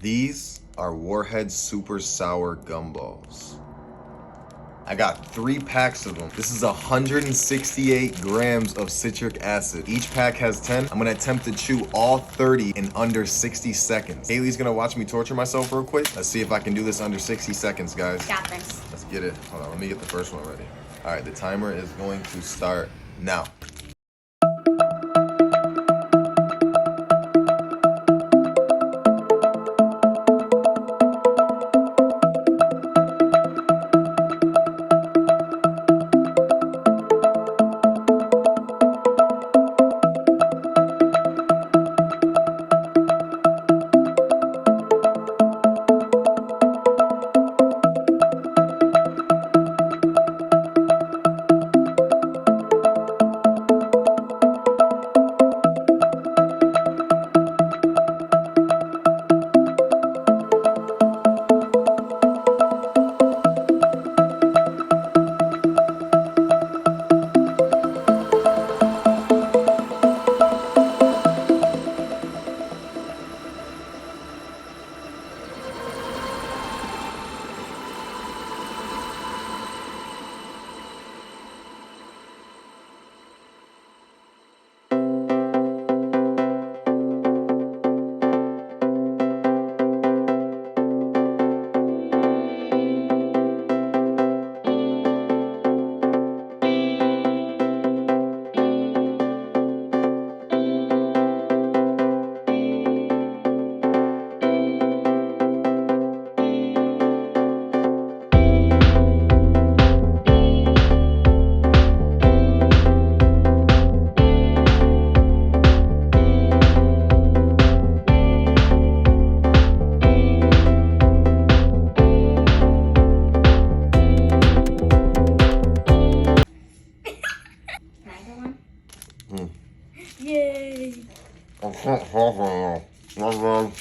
These are Warhead Super Sour Gumballs. I got 3 packs of them. This is 168 grams of citric acid. Each pack has 10. I'm gonna attempt to chew all 30 in under 60 seconds. Haley's gonna watch me torture myself real quick. Let's see if I can do this under 60 seconds, guys. Got this. Let's get it. Hold on, let me get the first one ready. All right, the timer is going to start now. Yay! I can't talk right now.